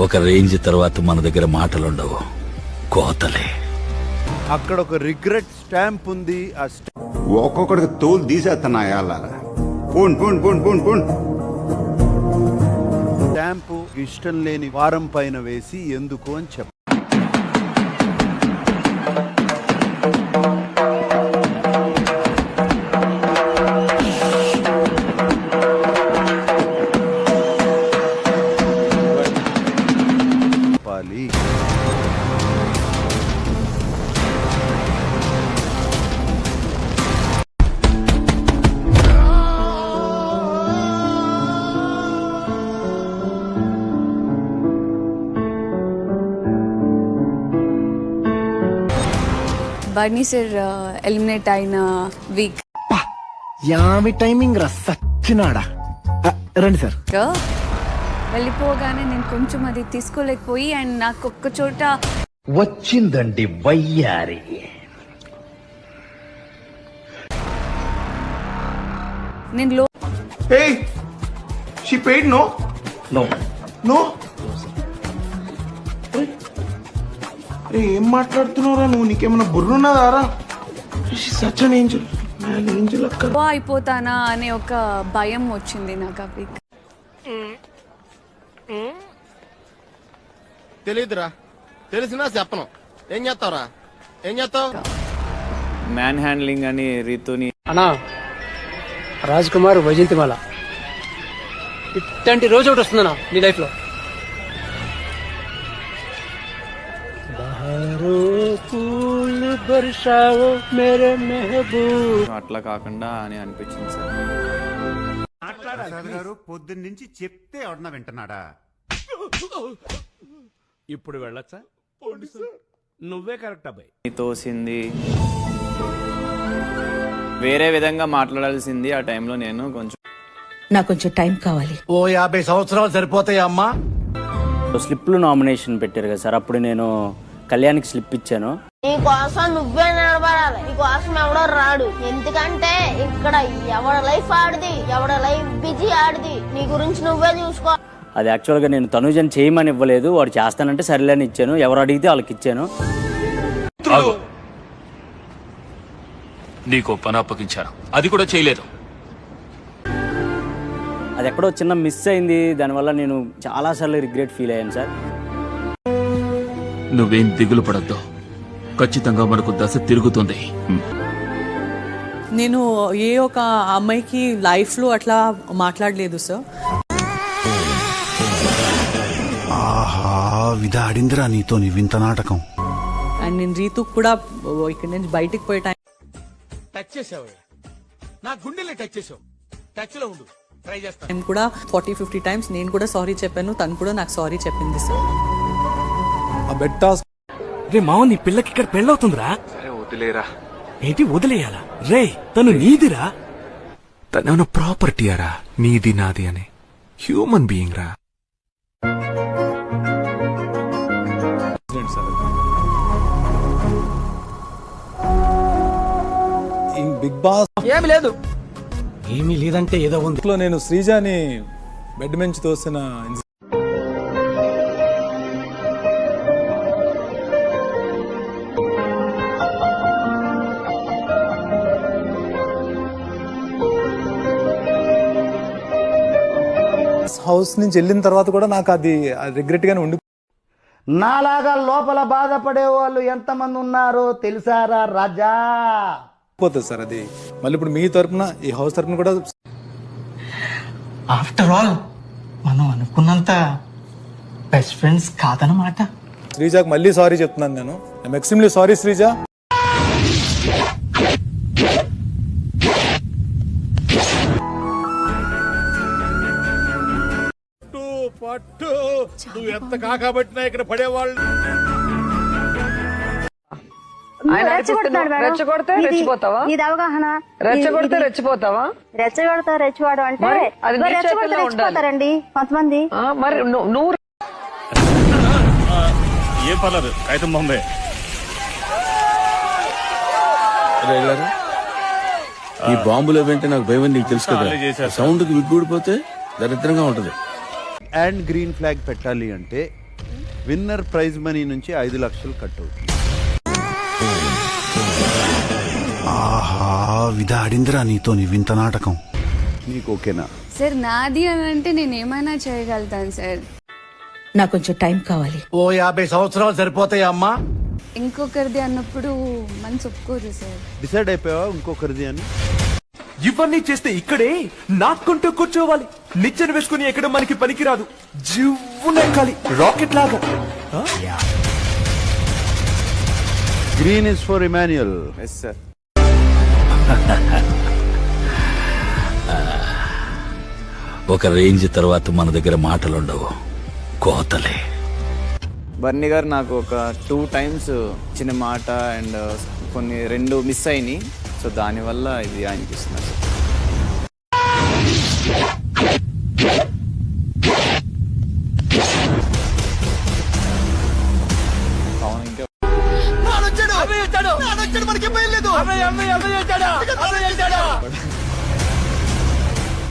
ఒక రేంజ్ తర్వాత మన దగ్గర మాటలుండవు, కోతలే. అక్కడ ఒక రిగ్రెట్ స్టాంప్ ఉంది. ఆ ఒక్కొక్కడికి తోలు తీసేస్తున్నా పోన్ పోన్ పోన్ పోన్ పోన్ స్టాంపు ఇష్టం లేని వారం పైన వేసి ఎందుకు అని చెప్ప. బర్నీ సార్ ఎలిమినేట్ అయిన వీక్ యామి టైమింగ్ రా సచ్చినాడా. రండి సార్. వెళ్ళిపోగానే నేను కొంచెం అది తీసుకోలేకపోయి అండ్ నాకు ఒక్క చోట వచ్చిందండి వయ్యారి. నేను లో Hey, she paid no? No No? ఏం మాట్లాడుతున్నావురా నువ్వు? నీకేమన్నా బుర్రున్నదారా? Such an angel, man angel అక్క. అయిపోతానా అనే ఒక భయం వచ్చింది నాకు ఆ వీక్. తెలీదురా, తెలిసినా చెప్పను. ఏం చేస్తావురా? ఏం చేస్తావు? మ్యాన్ హ్యాండ్లింగ్ అని రీతుని అన్నా రాజ్ కుమార్ వైజయంతిమాల ఇట్లాంటి రోజు ఒకటి వస్తుందన్నా నీ లైఫ్ లో. అట్లా కాకుండా అని అనిపించింది సార్. గారు పొద్దున్న నుంచి చెప్తే ఎవడన్నా వింటున్నాడా? ఇప్పుడు వెళ్ళొచ్చా? నువ్వే కరెక్ట్ అబ్బాయి. తోసింది వేరే విధంగా మాట్లాడాల్సింది. ఆ టైంలో నేను నాకు కొంచెం టైం కావాలి. ఓ 50 సంవత్సరాలు సరిపోతాయి అమ్మా. స్లిప్లు నామినేషన్ పెట్టారు కదా సార్, అప్పుడు నేను కళ్యాణ్కి స్లిప్ ఇచ్చాను. నీ కోసం నువ్వే నిలబడాలి, నీ కోసం ఎవడో రాడు. ఎందుకంటే ఇక్కడ ఎవడ లైఫ్ ఆడిది, ఎవడ లైఫ్ బిజీ ఆడిది. నీ గురించి నువ్వే చూసుకో. అది యాక్చువల్గా నేను తనుజని చేయమని ఇవ్వలేదు, వాడు చేస్తానంటే సరేలేని ఇచ్చాను. ఎవరు అడిగితే వాళ్ళకి ఇచ్చాను. నీకు పని అప్పగించాను, అది కూడా చేయలేదు. అది ఎక్కడో చిన్న మిస్ అయింది, దానివల్ల నేను చాలాసార్లు రిగ్రెట్ ఫీల్ అయ్యాను సార్. నువ్వేం దిగులు పడద్దు, ఖచ్చితంగా మనకు దశ తిరుగుతుంది. నేను ఏ ఒక అమ్మాయికి లైఫ్ లో అట్లా మాట్లాడలేదు సార్. ఆహా, విధాడిందిరా నీతో నీ వింత నాటకం. అండ్ నేను రీతు కూడా ఇక్కడ నుంచి బయటికి పోయే టైం టచ్ చేసావు, నా గుండెల్ని టచ్ చేసావు. టచ్ లో ఉండు, ట్రై చేస్తాను. కూడా 40-50 టైమ్స్ నేను కూడా సారీ చెప్పాను, తను కూడా నాకు సారీ చెప్పింది సార్. రే మావ, నీ పిల్లకి ఇక్కడ పెళ్ళవుతుందిరా. వదిలేరా. ఏంటి వదిలేయాలా? రే తను నీదిరా. తనేమన్నా ప్రాపర్టీ అరా? నీది నాది అని హ్యూమన్ బీయింగ్ రా. బిగ్ బాస్ ఏమి లేదు. ఏమీ లేదంటే ఏదో ఉంది. నేను శ్రీజాని బెడ్ నుంచి తోసిన హౌస్ నుంచి వెళ్ళిన తర్వాత కూడా నాకు అది రిగ్రెట్ గానే ఉండి. నాలాగా లోపల బాధపడే వాళ్ళు ఎంతమంది ఉన్నారో తెలుసారా రాజా? పోతుంది సార్ అది. మళ్ళీ ఇప్పుడు మీ తరపున ఈ హౌస్ తరపున కూడా ఆఫ్టర్ ఆల్ మనం అనుకున్నంత బెస్ట్ ఫ్రెండ్స్ కాదనమాట. శ్రీజాకి మళ్ళీ సారీ చెప్తున్నాను నేను. I'm extremely sorry Sreeja. పట్టు నువ్వు ఎంత కాకబట్టినా ఇక్కడ పడేవాళ్ళు. రెచ్చగొడితే రెచ్చిపోతావా? ఇది అవగాహన. రెచ్చగొడితే రెచ్చిపోతావా? రెచ్చగొడతా రెచ్చివాడు అంటే రెచ్చిపోతారండి కొంతమంది. మరి నువ్వు ఏ పర్లేదు, అయితే బొంబే ఈ బాంబులు ఏంటంటే నాకు భయం, నీకు తెలుసు కదా. సౌండ్ కి విగ్గూడిపోతే దరిద్రంగా ఉంటది. అండ్ గ్రీన్ ఫ్లాగ్ పెట్టాలి అంటే విన్నర్ ప్రైజ్ మనీ నుంచి 5 లక్షలు కట్ అవుతుంది. ఆహా విధాడిందిరా నీతో నీ వింత నాటకం. నీకు ఓకేనా? సార్ నాది అని అంటే నేను ఏమైనా చేయగలుగుతాను సార్. నాకు కొంచెం టైం కావాలి. ఓ 50 సంవత్సరాలు సరిపోతాయా అమ్మా? ఇంకొకరిది అన్నప్పుడు మనసు ఒప్పుకోదు సార్. డిసైడ్ అయిపోయావా ఇంకొకరిది అని? ఇవన్నీ చేస్తే ఇక్కడే నాకుంటూ కూర్చోవాలి. నిచ్చెన వేసుకుని ఎక్కడ మనకి పనికిరాదు. జివ్వునెక్కాలి రాకెట్ లాగా. Green is for Emmanuel. Yes sir. ఒక రేంజ్ తర్వాత మన దగ్గర మాటలుండవు, కోతలే. బర్నీ గారు నాకు ఒక 2 times చిన్న మాట అండ్ కొన్ని 2 మిస్ అయినాయి. సో దానివల్ల ఇది అనిపిస్తుంది.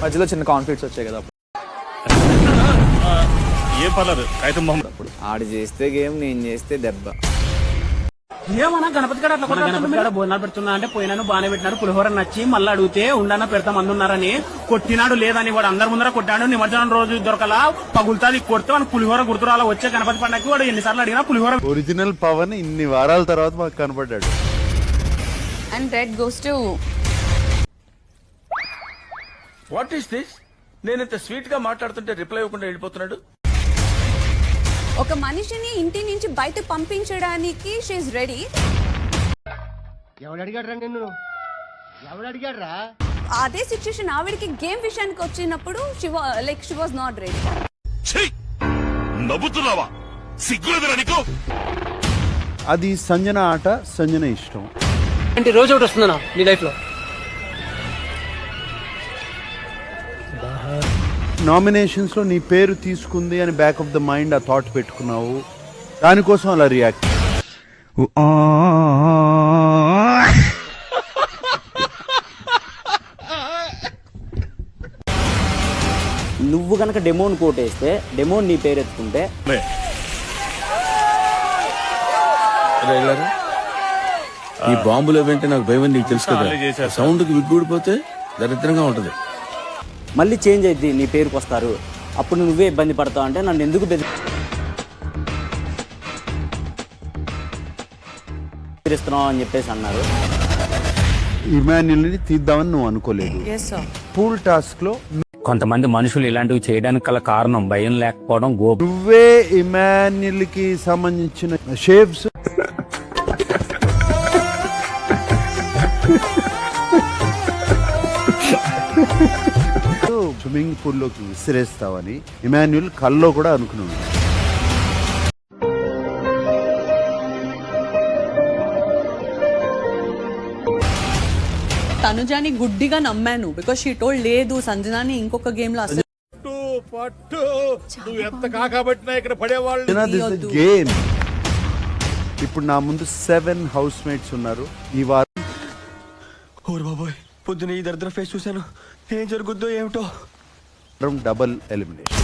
మధ్యలో చిన్న కాన్ఫ్లిక్ట్స్ వచ్చాయి కదా. ఏం పర్లేదు అప్పుడు ఆడు చేస్తే గేమ్, నేను చేస్తే దెబ్బ. ఏమన్నా గణపతి గడ భోజనాలు పెడుతున్నా అంటే పోయినాను బాగానే పెట్టినారు. పులిహోర నచ్చి మళ్ళీ అడిగితే ఉండన్నా పెడతా మంది ఉన్నారని కొట్టినాడు. లేదని వాడు అందరి ముందర కొట్టాడు. నిమజ్జనం రోజు దొరకలా పగులుతాది కొడితే వాడు పులిహోర గుర్తురాలా. వచ్చే గణపతి పండగకి వాడు ఎన్నిసార్లు అడిగినా పులిహోర. ఒరిజినల్ పవన్ ఇన్ని వారాల తర్వాత మాకు కనపడ్డాడు. And red goes to what is this? నేను ఇంత స్వీట్ గా మాట్లాడుతుంటే రిప్లై ఇవ్వకుండా వెళ్ళిపోతున్నాడు. ఒక మనిషిని ఇంటి నుంచి బయట పంపించడానికి షీ ఇస్ రెడీ. ఎవడు అడిగాడ్రా నిన్ను? ఎవడు అడిగాడ్రా? అదే సిచ్యుయేషన్ ఆవిడకి గేమ్ విషయానికి వచ్చినప్పుడు షీ వాజ్ నాట్ రెడీ. నవ్వుతున్నావా? సిగ్గులేదురా నీకు? అది సంజన ఆట, సంజన ఇష్టం. అంటే రోజు ఒకటి వస్తుందన్నా నీ లైఫ్ లో? నామినేషన్స్ లో నీ పేరు తీసుకుంది అని బ్యాక్ ఆఫ్ ద మైండ్ ఆ థాట్ పెట్టుకున్నావు, దానికోసం అలా రియాక్ట్. నువ్వు కనుక డెమోని కోటేస్తే డెమోని నీ పేరు ఎత్తుకుంటే ఈ బాంబులు ఏమంటే నాకు భయం నీకు తెలుసు కదా. సౌండ్ కి విగ్గూడిపోతే దరిద్రంగా ఉంటది. మళ్ళీ చేంజ్ అయింది, నీ పేరుకి వస్తారు. అప్పుడు నువ్వే ఇబ్బంది పడతావు అంటే నన్ను ఎందుకు బెదిరిస్తున్నావు అని చెప్పేసి అన్నారు. ఇమాన్యుల్ని తీద్దామని నువ్వు అనుకోలేదు. పూల్ టాస్క్ లో కొంతమంది మనుషులు ఇలాంటివి చేయడానికి గల కారణం భయం లేకపోవడం. నువ్వే ఇమాన్యుల్ కి సంబంధించిన షేప్స్ స్విమ్మింగ్ పూల్ లోకి విసిరేస్తావని ఇమాన్యుల్ కల్లో కూడా అనుకున్నాడు. తనుజాని గుడ్డిగా నమ్మాను బికాస్ షీ టోల్డ్ లేదు సంజనాని ఇంకొక గేమ్ లో అసలు గేమ్. ఇప్పుడు నా ముందు 7 హౌస్ మేట్స్ ఉన్నారు. ఈ వారం బాబోయ్ పొద్దున ఈ దరిద్ర ఫేస్ చూశాను. ఏం జరుగుద్దో ఏమిటో. Double elimination.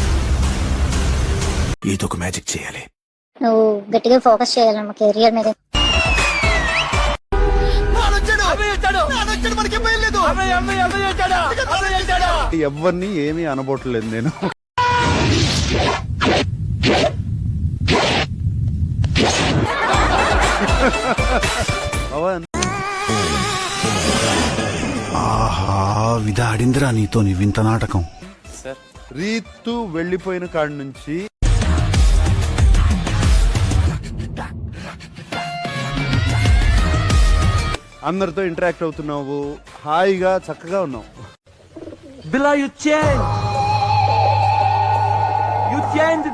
ఏదో ఒక మ్యాజిక్ చేయాలి. నువ్వు గట్టిగా ఫోకస్ చేయాలి మా కెరియర్ మీద. ఎవరిని ఏమీ అనబోట్లేదు నేను. పవన్ ఆహా విధాడిందిరా నీతో నీ వింత నాటకం. రీతు వెళ్ళిపోయిన కాడి నుంచి అందరితో ఇంటరాక్ట్ అవుతున్నావు, హాయిగా చక్కగా ఉన్నావు. బిలా యు చేంజ్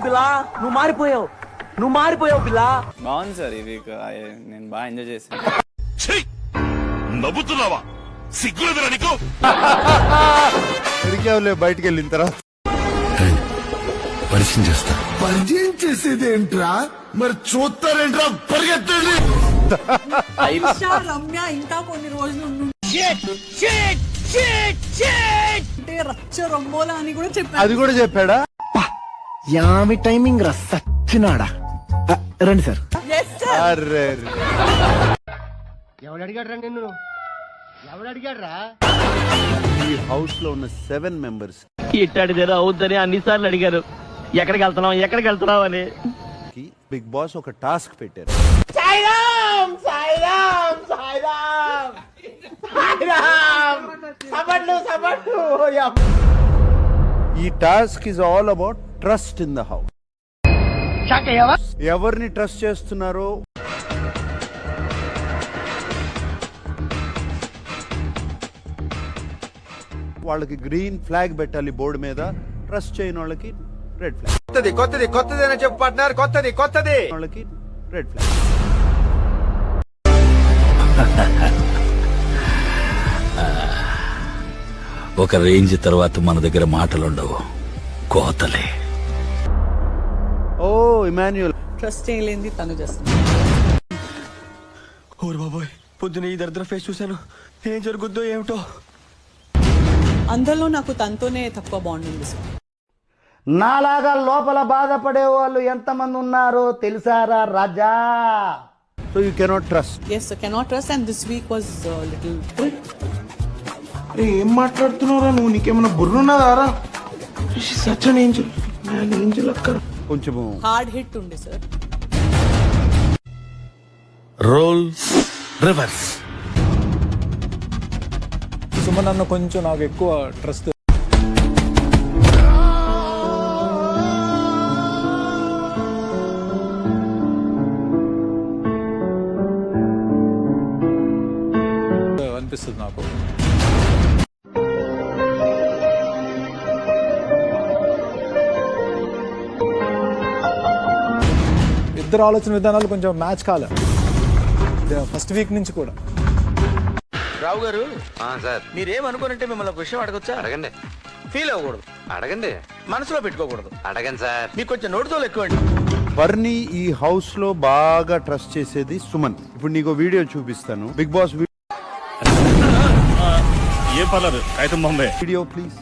బిలా. నువ్వు మారిపోయావు బిలా. బాగుంది సార్ ఈ వీక్. నేను బాగా ఎంజాయ్ చేశాను. నవ్వుతున్నావా? సిగ్గులేదురా నీకు? ఎరికేవలే బయటికి వెళ్ళిన తర్వాత పరిచయం చేస్తా. పరిచయం చేసేదేంట్రా? మరి చూస్తారేంట్రా? పరిగెత్తండి. రమ్య ఇంకా కొన్ని రోజులు రచ్చ రొంబోలా అని కూడా చెప్పాడు. అది కూడా చెప్పాడా? యామి టైమింగ్ రా సచ్చినాడా. రండి సార్. అరే ఎవడు అడిగాడు రా నిన్ను ఎవడు అడిగాడు రా ఈ హౌస్ లో ఉన్న 7 మెంబర్స్ ఇట్టాడిదేదో అవుద్దని అన్నిసార్లు అడిగారు ఎక్కడికి వెళ్తున్నావు అని. కి బిగ్ బాస్ ఒక టాస్క్ పెట్టారు. ఈ task is all about trust in the house. ఎవరిని ట్రస్ట్ చేస్తున్నారో వాళ్ళకి గ్రీన్ ఫ్లాగ్ పెట్టాలి బోర్డు మీద, ట్రస్ట్ చేయని వాళ్ళకి రెడ్ ఫ్లాగ్. కొత్తది అని చెప్పు పార్ట్నర్, కొత్తది వాళ్ళకి రెడ్ ఫ్లాగ్. ఒక రేంజ్ తర్వాత మన దగ్గర మాటలుండవు, కోతలే. ఓ ఇమాన్యుయల్, ట్రస్ట్ చేయలేంది తను చేస్తుంది. ఓరు బాబోయ్, పొద్దున ఈ దరిద్ర ఫేస్ చూశాను. ఏం జరుగుద్దో ఏమిటో. అందరిలో నాకు తనతోనే తక్కువ బాండ్ ఉంది సార్. నాలాగా లోపల బాధపడే వాళ్ళు ఎంతమంది ఉన్నారో తెలుసారా Raja? So you cannot trust. Yes cannot trust and this week was little. అరే ఏం మాట్లాడుతున్నారా నువ్వు? నీకేమన్నా బుర్రున్నదారా? Such an angel, man angel అక్కడ. కొంచెము హార్డ్ హిట్ ఉండే సార్. Role reverse. సుమన్ అన్న కొంచెం నాకు ఎక్కువ ట్రస్ట్. అనిపిస్తుంది నాకు. ఇద్దరు ఆలోచన విధానాలు కొంచెం మ్యాచ్ కాలే ఫస్ట్ వీక్ నుంచి కూడా. రావు గారు సార్, మీరేమనుకోనంటే మిమ్మల్ని ఒక విషయం అడగొచ్చా? అడగండి. ఫీల్ అవ్వకూడదు, అడగండి. మనసులో పెట్టుకోకూడదు. అడగండి సార్. మీకు కొంచెం నోటితో ఎక్కువండి. వర్ని ఈ హౌస్ లో బాగా ట్రస్ట్ చేసేది సుమన్. ఇప్పుడు నీకు వీడియో చూపిస్తాను, బిగ్ బాస్ ఏం పర్లేదు, అయితే బొంబే వీడియో ప్లీజ్.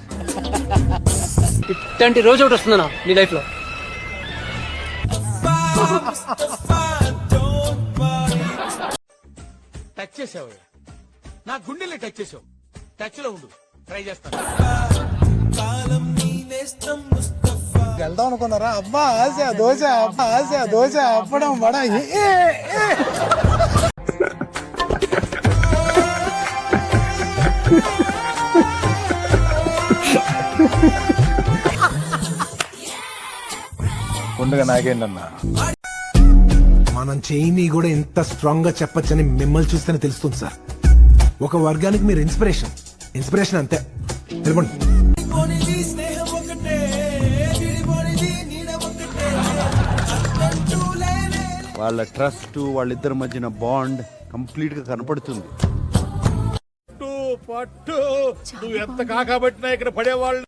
ఇట్లాంటి రోజు ఒకటి వస్తుందన్నా నీ లైఫ్ లో. టచ్ చేసావు, నా గుండెల్ని టచ్ చేసావు. టచ్ లో ఉండు, ట్రై చేస్తాను. వెళ్దాం అనుకున్నారా? అబ్బా ఆశ దోశ, అబ్బా ఆశ దోశ, అప్పడం వడ. ఉండగా నాకేంటన్నా, మనం చేయని కూడా ఎంత స్ట్రాంగ్ గా చెప్పొచ్చని మిమ్మల్ని చూస్తేనే తెలుస్తుంది సార్. ఒక వర్గానికి మీరు ఇన్స్పిరేషన్ అంతే. తెలుపండి. వాళ్ళ ట్రస్ట్, వాళ్ళిద్దరి మధ్యన బాండ్ కంప్లీట్ గా కనపడుతుంది. పట్టు నువ్వు ఎంత కాకబట్టినా ఇక్కడ పడేవాళ్ళు